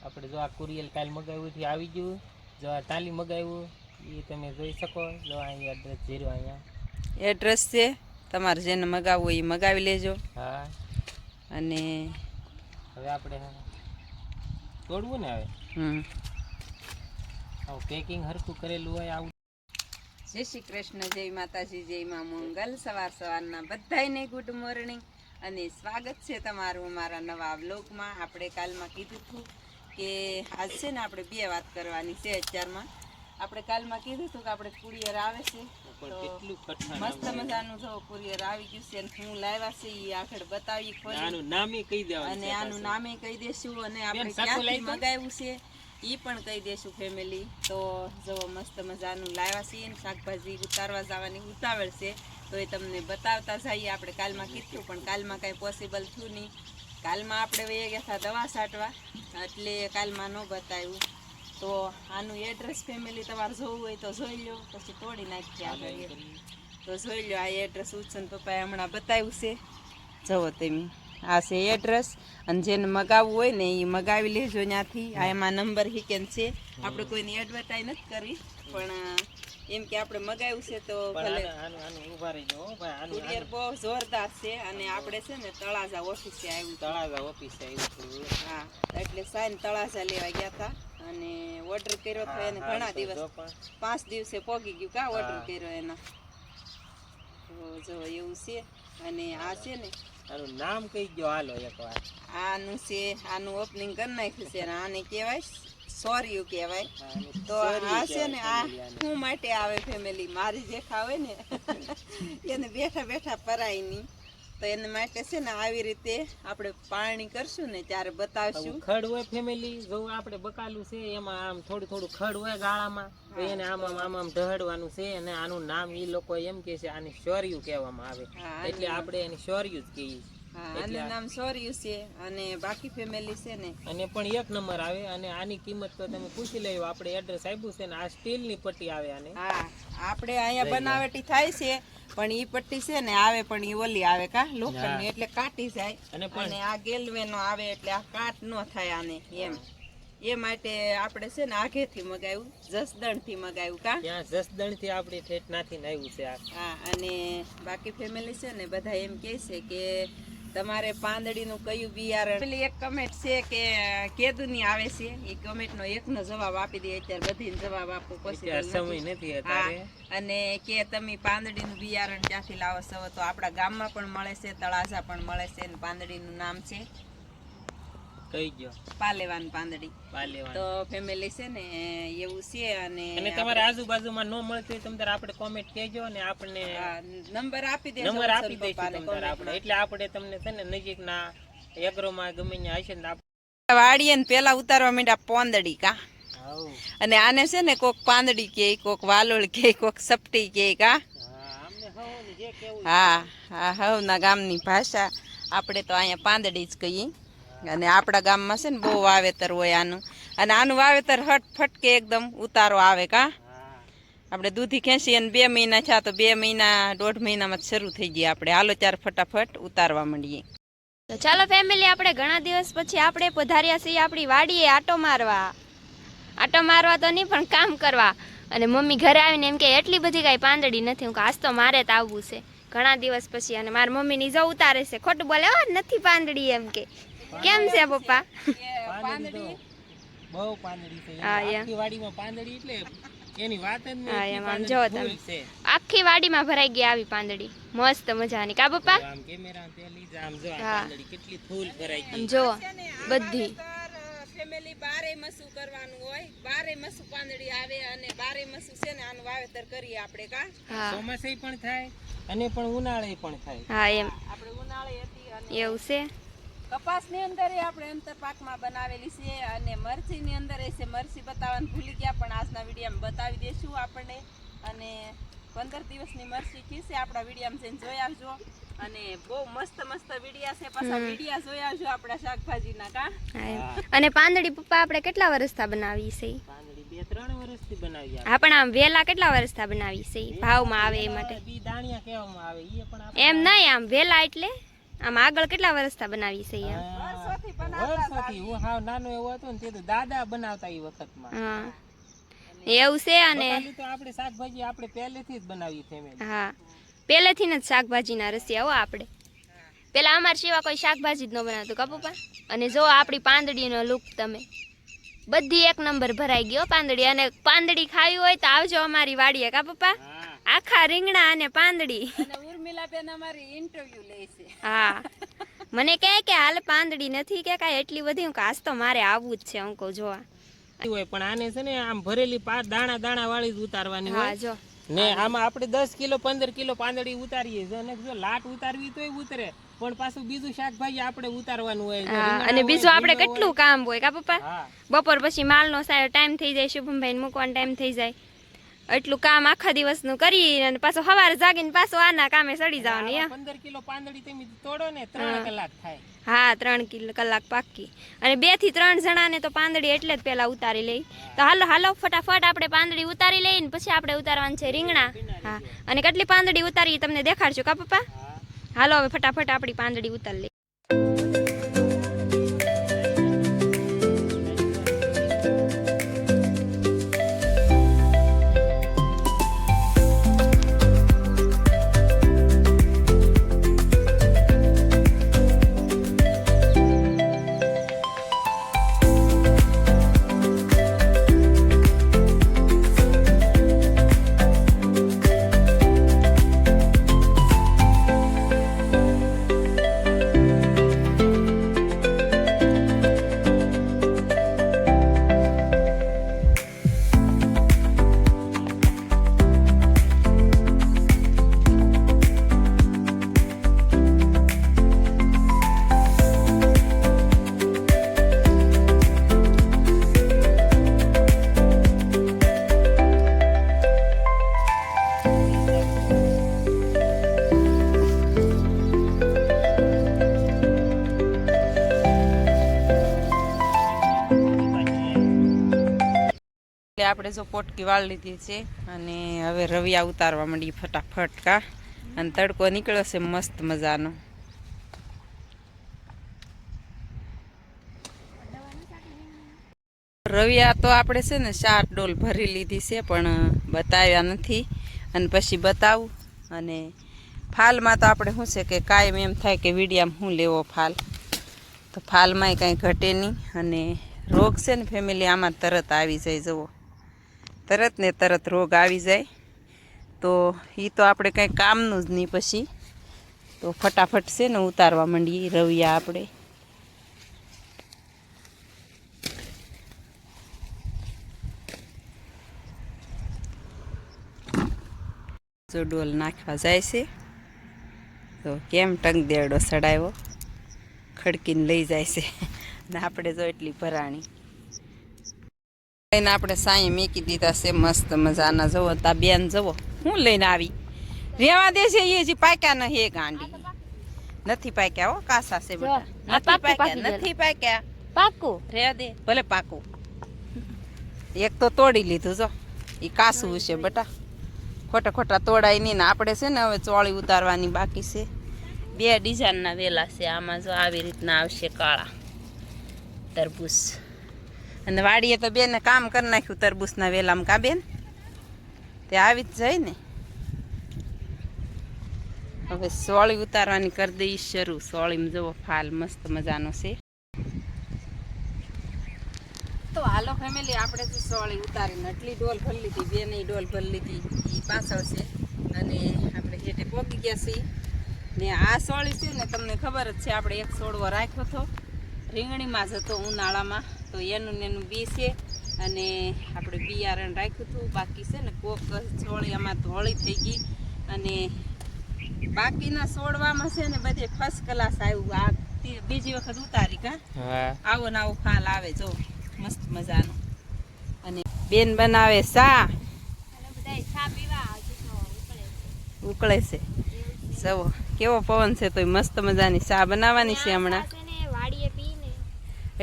આપણે જો આ કુરિયર કાલ મગાવ્યું થી આવી ગયું, જો આ તાલી મગાવ્યું એ તમે જોઈ શકો. જો અહીંયા એડ્રેસ જીરો, અહીંયા એડ્રેસ છે, તમારે જેને મગાવવું એ મગાવી લેજો. હા. અને હવે આપણે તોડવું ને હવે આવું પેકિંગ હરખું કરેલું હોય આવું. જય શ્રી કૃષ્ણ, જય માતાજી, જય મા મંગલ. સવારના બધાયને ગુડ મોર્નિંગ અને સ્વાગત છે તમારું મારા નવા વ્લોગમાં. આપણે કાલમાં કીધું હતું કે આજ છે ને આપણે બે વાત કરવાની છે. અત્યારમાં આપણે કાલમાં કીધું હતું કે આપણે કુરિયર આવે છે, મસ્ત મજાનું જો કુરિયર આવી ગયું છે. હું લાવ્યા છે એ આગળ બતાવી ખોલી, આનું નામે કહી દેવાનું અને આનું નામે કહી દેશું, અને આપણે ક્યાંથી મગાવ્યું છે એ પણ કહી દેશું ફેમિલી. તો જો મસ્ત મજાનું લાવ્યા છીએ ને શાકભાજી ઉતારવા જવાની ઉતાવળ છે, તો એ તમને બતાવતા જઈએ. આપણે કાલમાં કીધું પણ કાલમાં કાંઈ પોસિબલ થયું નહીં. કાલમાં આપણે વહી ગયા હતા દવા છાંટવા, એટલે કાલમાં ન બતાવ્યું. તો આનું એડ્રેસ ફેમિલી તમારે જોવું હોય તો જોઈ લો, પછી તોડી નાખીએ આગળ. તો જોઈ લો, આ એડ્રેસ ઉત્સન પપ્પાએ હમણાં બતાવ્યું છે. જુઓ તમે, આ છે એડ્રેસ, અને જેને મગાવવું હોય ને એ મગાવી લેજો ત્યાંથી. આ એમાં નંબર હિકેન છે. આપણે કોઈની એડવર્ટાઈઝ નથી કરવી, પણ એમ કે આપણે મગાવ્યું છે તો ભલે. કુરિયર બહુ જોરદાર છે, અને આપણે છે ને તળાજા ઓફિસે આવ્યું. તળાજા ઓફિસે આવ્યું. હા, એટલે સાઈન તળાજા લેવા ગયા હતા, અને ઓર્ડર કર્યો હતો એને ઘણા દિવસ, 5 દિવસે પોગી ગયું કા ઓર્ડર કર્યો એના. તો જો એવું છે. અને આ છે ને આનું નામ કઈ ગયો હાલો એકવાર. આનું છે, આનું ઓપનિંગ કરી નાખ્યું છે, આને કહેવાય સોરિયું કહેવાય. તો આ છે ને આ શું માટે આવે ફેમિલી, મારી જેઠા હોય ને એને બેઠા બેઠા પરાય નહીં, તો એને માટે છે ને આવી રીતે આપણે પાણી કરશું ને ત્યારે બતાવશું. ખડ હોય ફેમિલી, જો આપણે બકાલું છે એમાં આમ થોડું થોડું ખડ હોય ગાળામાં, તો એને આમ આમ ઢહડવાનું છે. અને આનું નામ એ લોકો એમ કે છે આને સોરિયું કહેવામાં આવે, એટલે આપણે એને સોરિયું જ કહીએ. આનું નામ સોરિયું છે. અને બાકી ફેમિલી છે ને અને પણ 1 નંબર આવે. અને આની કિંમત તો તમે પૂછી લેજો, આપણે એડ્રેસ આપ્યું છે ને. આ સ્ટીલની પટ્ટી આવે આને. હા, આપણે અહીંયા બનાવટી થાય છે, પણ ઈ પટ્ટી છે ને આવે, પણ ઈ ઓલી આવે કા લોખંડની, એટલે કાટી જાય. અને આ ગેલવેનો આવે એટલે આ કાટ ન થાય આને એમ. એ માટે આપણે છે ને આગેથી મગાવ્યું, જસદણ થી મગાવ્યું કા. ત્યાં જસદણ થી આપણે ઠેઠ નાથી આવ્યું છે આ. હા, અને બાકી ફેમિલી છે ને બધા એમ કહે છે કે તમારે પાંદડીનું કયું બિયારણ. પેલી એક કમેન્ટ છે કે કેદુની આવે છે, એ કમેન્ટનો એકનો જવાબ આપી દે. અત્યારે બધીને જવાબ આપવો પોસિબલ સમય નથી અત્યારે. અને કે તમે પાંદડીનું બિયારણ ક્યાંથી લાવો છો, તો આપણા ગામમાં પણ મળે છે, તળાજા પણ મળે છે. અને પાંદડીનું નામ છે કઈ ગયો પાલેવાન પાંદડી. પાલેવાન. તો ફેમિલી છે ને એવું છે. અને તમારે આજુબાજુમાં ન મળતું હોય તો આપણે કોમેન્ટ કહેજો, અને આપણે નંબર આપી દેજો. નંબર આપી દઈશું આપણે, એટલે આપણે તમને છે ને નજીકના એગ્રોમાં ગમે ત્યાં હશે ને વાડીએ ને પેલા ઉતારવા માંડ્યા પોંદડી કા. અને આને છે ને કોક પાંદડી કે, કોક વાલોળ કે, કોક સપટી કે કા. હા હા, હવના ગામની ભાષા. આપણે તો અહીંયા પાંદડી જ કહીએ. અને આપણા ગામમાં છે ને બહુ વાવેતર હોય આનું. અને આનું વાવેતર ફટકે એકદમ ઉતારો આવે કા. આપણે દૂધી ખેંચી અને 2 મહિના થયા, તો 2 મહિના 1.5 મહિનામાં શરૂ થઈ ગયા. આપણે હાલો ત્યારે ફટાફટ ઉતારવા માંડીએ. તો ચાલો ફેમિલી, આપણે ઘણા દિવસ પછી આપણે પધાર્યા છીએ આપણી વાડીએ આટો મારવા. આટો મારવા તો નહીં, પણ કામ કરવા. અને મમ્મી ઘરે આવીને એમ કે એટલી બધી કાંઈ પાંદડી નથી. હું આજ તો મારે જ આવવું છે ઘણા દિવસ પછી. અને મારી મમ્મીની જો ઉતારે છે, ખોટું બોલે નથી પાંદડી એમ કે. કેમ છે પપ્પા? પાંદડી બહુ પાંદડી છે આખી વાડીમાં. પાંદડી એટલે એની વાત જ નહીં. હા, એમ જો તમે આખી વાડીમાં ભરાઈ ગઈ આવી પાંદડી, મસ્ત મજાની કા પપ્પા. આમ કેમેરા તે લીધા, આમ જો આ પાંદડી કેટલી ફૂલ ભરાઈ ગઈ. જો બધી ફેમિલી 12 મસુ કરવાનું હોય, 12 મસુ પાંદડી આવે. અને 12 મસુ છે ને આનું વાવેતર કરીએ આપણે કા. ચોમાસે પણ થાય અને પણ ઉનાળે પણ થાય. હા, એમ આપણે ઉનાળે હતી એવું છે. કપાસની અંદર આપણે અંતર પાકમાં બનાવેલી છે. અને મરચીની અંદર છે, મરચી બતાવવાનું ભૂલી ગયા, પણ આજના વિડીયોમાં બતાવી દઈશું આપણને. અને 15 દિવસની મરચી ખીસે આપણા વિડીયોમાં જઈને જોઈ આવજો. અને બહુ મસ્ત મસ્ત વિડીયા છે, પાછા વિડીયા જોઈ આવજો આપણા શાકભાજીના કા. અને પાંદડી પપ્પા આપણે કેટલા વર્ષથી બનાવી છે? પાંદડી 2-3 વર્ષથી બનાવી. હા, પણ આમ વેલા કેટલા વર્ષથી બનાવી છે? ભાવમાં આવે એ માટે બી દાણિયા કહેવામાં આવે. એ પણ એમ નહીં, આમ વેલા એટલે આમ આગળ કેટલા વર્ષથી બનાવી છે? વર્ષોથી હું હાવ નાનો એવો હતો ને તે તો દાદા બનાવતા એ વખતમાં. હા એવું છે. અને બકાલું તો આપણે શાકભાજી આપણે પહેલેથી જ બનાવી ફેમિલી. હા પહેલેથી જ શાકભાજીના રસિયા હો આપણે. પેલા અમારા સિવા કોઈ શાકભાજી જ ન બનાવતું કા પપ્પા. અને જો આપણી પાંદડીનો લુક તમે બધી એક નંબર ભરાઈ ગયો પાંદડી. અને પાંદડી ખાવી હોય તો આવજો અમારી વાડીએ કા પપ્પા. આખા રીંગણા અને પાંદડી. ઉર્મિલા બેન અમારી ઇન્ટરવ્યુ લે છે. હા મને કહે કે હાલ પાંદડી નથી કે કાંઈ એટલી બધી. હું આજ તો મારે આવવું જ છે અંકો જોવા. હોય પણ આને છે ને આમ ભરેલી દાણા દાણા વાળી જ ઉતારવાની હા હોય જો ને. આમાં આપણે 10 કિલો 15 કિલો પાંદડી ઉતારીએ છે અને જો લાટ ઉતારવી તોય ઉતરે, પણ પાછું બીજું શાકભાજી આપણે ઉતારવાનું હોય. હા અને બીજું આપણે કેટલું કામ હોય કા પપ્પા. હા બપોર પછી માલનો ટાઈમ થઈ જાય, શુભમભાઈ મૂકવાનો ટાઈમ થઈ જાય. એટલું કામ આખા દિવસનું કરી અને પાછો સવારે જાગીને પાછો આના કામે સડી જવાનું. 15 કિલો પાંદડી તમે તોડો ને 3 કલાક થાય. હા 3 કલાક પાકી. અને 2 થી 3 જણાને તો પાંદડી એટલે જ પેલા ઉતારી લઈ. તો હાલો ફટાફટ આપણે પાંદડી ઉતારી લઈ ને પછી આપણે ઉતારવાનું છે રીંગણા. હા અને કેટલી પાંદડી ઉતારી તમને દેખાડજો કા પપ્પા. હાલો હવે ફટાફટ આપણી પાંદડી ઉતારી લઈ. આપણે જો પોટકી વાળી લીધી છે અને હવે રવિયા ઉતારવા માંડી ફટાફટ કા. અને તડકો નીકળ્યો છે મસ્ત મજાનો. રવિયા તો આપણે છે ને 4 ડોલ ભરી લીધી છે પણ બતાવ્યા નથી અને પછી બતાવું. અને ફાલમાં તો આપણે શું છે કે કાયમ એમ થાય કે વિડીયામાં શું લેવો ફાલ, તો ફાલમાંય કાંઈ ઘટે નહીં. અને રોગ છે ને ફેમિલી આમાં તરત આવી જાય. જુઓ તરત ને તરત રોગ આવી જાય તો એ તો આપણે કંઈ કામનું જ નહીં. પછી તો ફટાફટ છે ને ઉતારવા માંડીએ રવિયા આપણે. જો ડોલ નાખવા જાય છે તો કેમ ટંગ દેડો સડાવ્યો ખડકીને લઈ જાય છે. ને આપણે જો એટલી ભરાણી લઈને આપણે સાંઈ મૂકી દીધા છે મસ્ત મજાના. જવો તા બેન જવો હું લઈને આવી રેવા દે છે. એ જે પાક્યા ન હે ગાંડી નથી પાક્યા હો, કાસા છે બેટા. નથી પાક્યા નથી પાક્યા પાકું રેવા દે ભલે પાકું. એક તો તોડી લીધું જો એ કાસું છે બેટા. ખોટા ખોટા તોડાય નહીં. ને આપણે છે ને હવે ચોળી ઉતારવાની બાકી છે. 2 ડિઝાઇનના વેલા છે આમાં. જો આવી રીતના આવશે કાળા તરબૂચ. અને વાડીએ તો બેને કામ કરી નાખ્યું તરબૂચના વેલામાં કા બેન. તે આવી જ જાય ને. હવે સોળી ઉતારવાની કરી દઈ શરૂ. સોળીમાં જવો ફાલ મસ્ત મજાનો છે. તો હાલો ફેમિલી આપણે તો સોળી ઉતારીને એટલી ડોલ ભરી લીધી. બેને ડોલ ભરી લીધી એ પાછળ છે. અને આપણે હેઠે પોગી ગયા છીએ. ને આ સોળી છે ને તમને ખબર જ છે આપણે એક છોડવો રાખ્યો હતો રીંગણીમાં જ હતો ઉનાળામાં. તો એનું બી છે અને આપણે બિયારણ રાખ્યું હતું. બાકી છે ને કોક છોડી આમાં ધોળી થઈ ગઈ. અને બાકીના છોડવામાં છે ને બધે ફર્સ્ટ ક્લાસ આવ્યું. આ બીજી વખત ઉતારી કા આવો ને આવો ફાલ આવે જો મસ્ત મજાનો. અને બેન બનાવે ચા ઉકળે છે. જવો કેવો પવન છે તો મસ્ત મજાની ચા બનાવવાની છે હમણાં.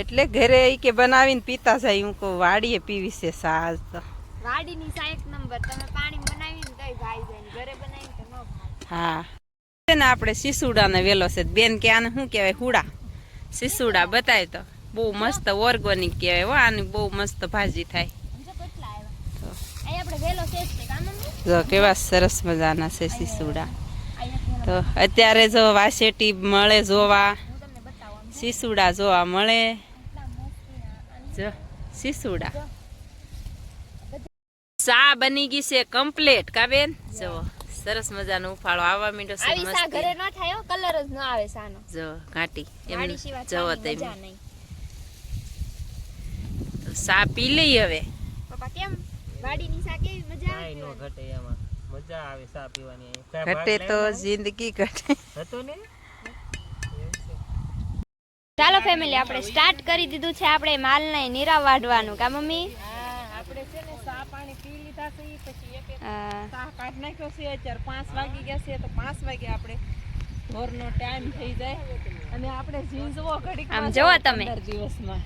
એટલે ઘરે ઈ કે બનાવીને પીતા જાય. હું કહું વાડીએ પીવી છે ચા. તો વાડીની ચા એક નંબર. તમે પાણી બનાવીને તોય ભાઈ જાય, ઘરે બનાવીને તો ન ભાઈ. હા છે ને આપણે શીસુડાનો વેલો છે. બેન કે આને શું કહેવાય હુડા. સીસુડા બતાય તો બહુ મસ્ત ઓર્ગેનિક કહેવાય હો, આની બહુ મસ્ત ભાજી થાય. જો કેવા સરસ મજાના છે સીસુડા. તો અત્યારે જો વાસેટી મળે જોવા, સીસુડા જોવા મળે. જો સીસુડા ચા બની ગઈ છે કમ્પ્લીટ કા બેન. જો સરસ મજાનો ઉફાળો આવવા માંડ્યો છે. આવી સા ઘરે ન થાય હો, કલર જ ન આવે સાનો. જો ઘાટી એમ વાડી સિવાય જવો ખાવાની તેમ મજા નહીં. ચા પી લઈ હવે. પપ્પા કેમ વાડીની સા કેવી મજા કાંઈ નો આવે? ઘટે એમાં. મજા આવે ચા પીવાની. ઘટે તો જિંદગી ઘટે. હતું ને ચાલો ફેમિલી, આપણે સ્ટાર્ટ કરી દીધું છે આપણે માલને નીરા વાઢવાનું કા મમ્મી? આપણે છે ને ચા પાણી પી લીધા છે પછી એક હા. ચા કાઢ નાખ્યો છે. અત્યારે 5 વાગી ગયા છે તો 5 વાગે આપણે ઢોરનો ટાઈમ થઈ જાય અને આપણે ઝીંઝવો ઘડીક આમ જોવો તમે. 15 દિવસમાં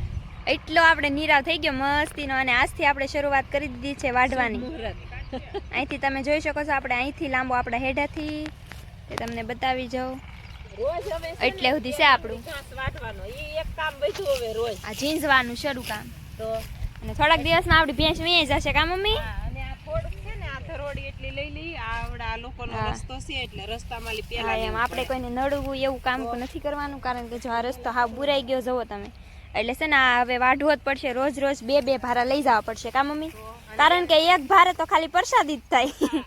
એટલો આપણે નીરાવ થઈ ગયો મસ્તીનો, અને આજથી આપણે શરૂઆત કરી દીધી છે વાઢવાની. મુહૂર્ત. અહીંથી તમે જોઈ શકો છો, આપણે અહીંથી લાંબો આપણા હેઠાથી તે તમને બતાવી જાઉં રોજ હવે છે એટલે સુધી છે આપણું ઘાસ વાટવાનો ઈ એક કામ બધું હવે રોજ. આ ઝીંઝવાનું શરૂ કામ. તો અને થોડાક દિવસમાં આપણી ભેંસ વીણી જશે કા મમ્મી? હા, અને આ થોડુંક છે ને આ થરોડી એટલી લઈ લઈ આવડા આ લોકોનો હા. રસ્તો છે એટલે રસ્તામાં લી હા, પેલા એમ આપણે કોઈને નડવું એવું કામ નથી કરવાનું, કારણ કે જો આ રસ્તો હા બુરાઈ ગયો જુઓ તમે, એટલે છે ને આ હવે વાઢવો જ પડશે. રોજ રોજ 2-2 ભારા લઈ જવા પડશે કા મમ્મી? કારણ કે એક ભારે તો ખાલી પ્રસાદી જ થાય.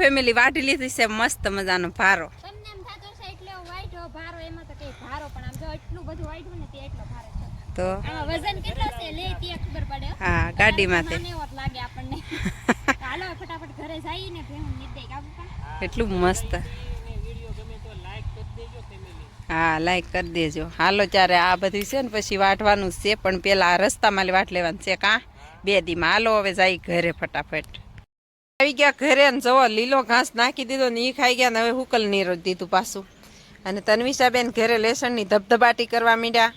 ફેમિલી વાટી લીધી છે મસ્ત મજાનો ભારો. તમને એમ થતો છે એટલે વાઈટો ભારો, એમાં તો કઈ ભારો, પણ આમ જો એટલું બધું વાઈટું ને તે એટલો ભારો છે. તો આમાં વજન કેટલો છે લે તે ખબર પડે હો. હા ગાડીમાંથી નાનો એવો જ લાગે આપણને. હાલો ફટાફટ ઘરે જઈએ ને ભેહું નીકળી કા પપ્પા? એટલું મસ્ત. હા લાઈક કરી દેજો. હાલો ત્યારે આ બધું છે ને પછી વાટવાનું છે, પણ પેલા આ રસ્તામાં વાટ લેવાનું છે કા 2 દીમાં. હાલો હવે જાય ઘરે ફટાફટ. આવી ગયા ઘરે ને જવો લીલો ઘાસ નાખી દીધો ને ઈ ખાઈ ગયા ને હવે હુકલ નીરો દીધું પાછું. અને તન્વિષાબેન ઘરે લેસણની ધબધબાટી કરવા માંડ્યા.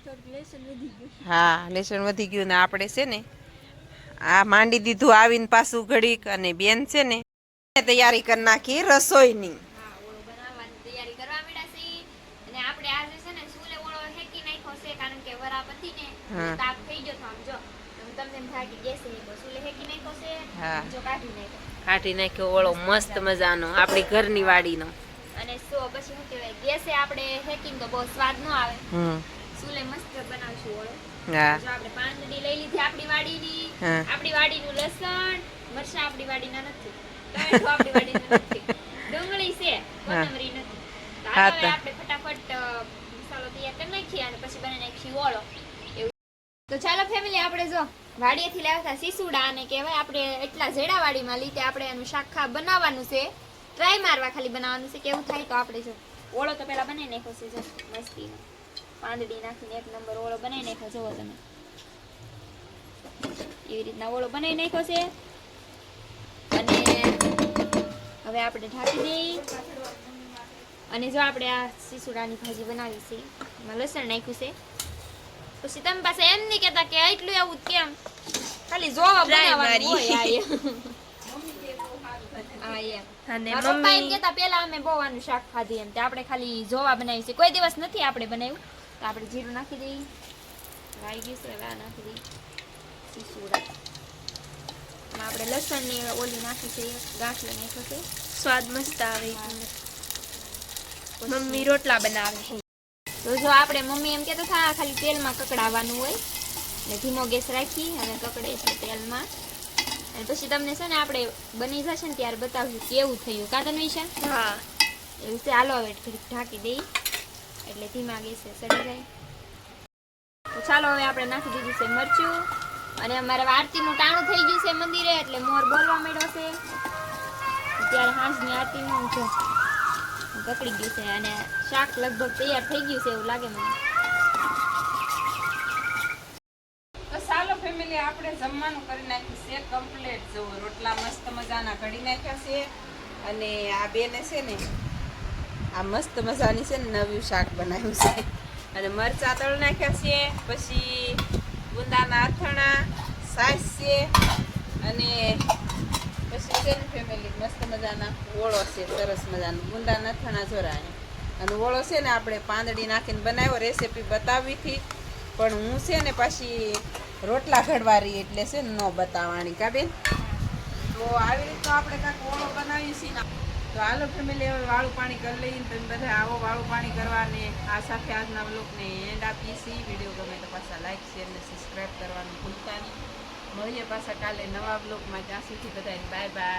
હા લેસણ વધી ગયું ને આપણે છે ને આ માંડી દીધું આવીને પાછું ઘડીક, અને બેન છે ને તૈયારી કરી નાખી રસોઈની. બનાવવાની તૈયારી કરવા માંડ્યા છીએ. અને આપણે આજે છે ને સુલે ઓળો હેકી નાખ્યો છે, કારણ કે વરાપતિ ને હા. તાપ થઈ ગયો તો આમ જો તમને એમ થાય કે ગેસે હેકો, સુલે હેકી નાખ્યો છે. હા. જો કાઢી નાખ્યો. કાઢી નાખ્યો ઓળો મસ્ત મજાનો આપણી ઘરની વાડીનો. અને સો પછી શું કહેવાય, ગેસે આપણે હેકીને તો બહુ સ્વાદ ન આવે. હમ સુલે મસ્ત બનાવશું ઓળો. હા જો આપણે પાંદડી લઈ લીધી આપણી વાડીની. હા. આપણી વાડીનું લસણ, મરચાં આપણી વાડીના નથી, ટમેટું આપણી વાડીના નથી, ડુંગળી છે, કોથમરી નથી. તો હા હવે તો. આપણે ફટાફટ મસાલો તૈયાર કરી નાખીએ અને પછી બનાવી નાખીએ ઓળો. એવું. તો ચાલો ફેમિલી, આપણે જો વાડીએથી લાવ્યા હતા સીસુડા, અને કહેવાય આપણે એટલા જેડા વાડીમાં લીધે આપણે એનું શાક બનાવવાનું છે. ટ્રાય મારવા ખાલી બનાવવાનું છે, કેવું થાય તો આપણે જો ઓળો તો પેલા બનાવી નાખ્યો છે. જો મસ્તીનો પાંદડી નાખીને 1 નંબર ઓળો બનાવી નાખ્યો. જોવો તમે એવી રીતના ઓળો બનાવી નાખ્યો છે. અને હવે આપણે ઢાંકી દઈએ. અને જો આપણે આ સીસુડાની ભાજી બનાવી છે, એમાં લસણ નાખ્યું છે. પછી તમે પાસે એમ નહીં કહેતા કે એટલું એવું કેમ, ખાલી જોવા બનાવવાનું હોય. આ એમ. અને મારા પપ્પા એમ કહેતા પેલા અમે બહુ આનું શાક ખાધી એમ, તે આપણે ખાલી જોવા બનાવી છે, કોઈ દિવસ નથી આપણે બનાવ્યું. તો આપણે જીરું નાખી દઈએ. વાઈ ગયું છે, હવે આ નાખી દઈએ સીસુડા. એમાં આપણે લસણની ઓલી નાખી છે, ગાંઠિયો નાખ્યો છે. સ્વાદ મસ્ત આવે. મમ્મી રોટલા બનાવે. તો જો આપણે મમ્મી એમ કહેતા હતા ખાલી તેલમાં કકડાવવાનું હોય, એટલે ધીમો ગેસ રાખી અને કકડે છે તેલમાં. અને પછી તમને છે ને આપણે બની જશે ને ત્યારે બતાવશું કેવું થયું. કા તન્વિષા? હા એવું છે. હાલો હવે ઘડીક ઢાંકી દઈ એટલે ધીમા ગેસે સડી જાય. તો ચાલો હવે આપણે નાખી દીધું છે મરચું. અને અમારે આરતીનું ટાણું થઈ ગયું છે મંદિરે, એટલે મોર બોલવા માંડ્યો છે. ત્યારે સાંજની આરતીનું જો પકડી ગયું છે, અને શાક લગભગ તૈયાર થઈ ગયું છે એવું લાગે મને. તો ચાલો ફેમિલી, આપણે જમવાનું કરી નાખ્યું છે કમ્પ્લીટ. જો રોટલા મસ્ત મજાના ઘડી નાખ્યા છે, અને આ બેને છે ને આ મસ્ત મજાની છે ને નવું શાક બનાવ્યું છે, અને મરચાં તળ નાખ્યા છે. પછી ગુંદાના અથાણા, છાશ છે, અને પછી છે ને ફેમિલી મસ્ત મજાના ઓળો છે, સરસ મજાનો ગુંદાના અથાણા જોરાય. અને ઓળો છે ને આપણે પાંદડી નાખીને બનાવ્યો, રેસીપી બતાવી હતી, પણ હું છે ને પાછી રોટલા ઘડવારી એટલે છે ને ન બતાવવાની કા બેન. તો આવી રીતે આપણે કાંઈક ઓળો બનાવીએ છીએ ને. તો હાલો ફેમિલી, હવે વાળું પાણી કરી લઈએ. તમે બધા આવો વાળું પાણી કરવાને. આ સાથે આજના વ્લોગને એન્ડ આપીએ છીએ. વિડીયો ગમે તો પાછા લાઈક શેર ને સબસ્ક્રાઈબ કરવાનું ભૂલતા નહીં. મળીએ પાછા કાલે નવા વ્લોગમાં. ત્યાં સુધી બધાને બાય બાય.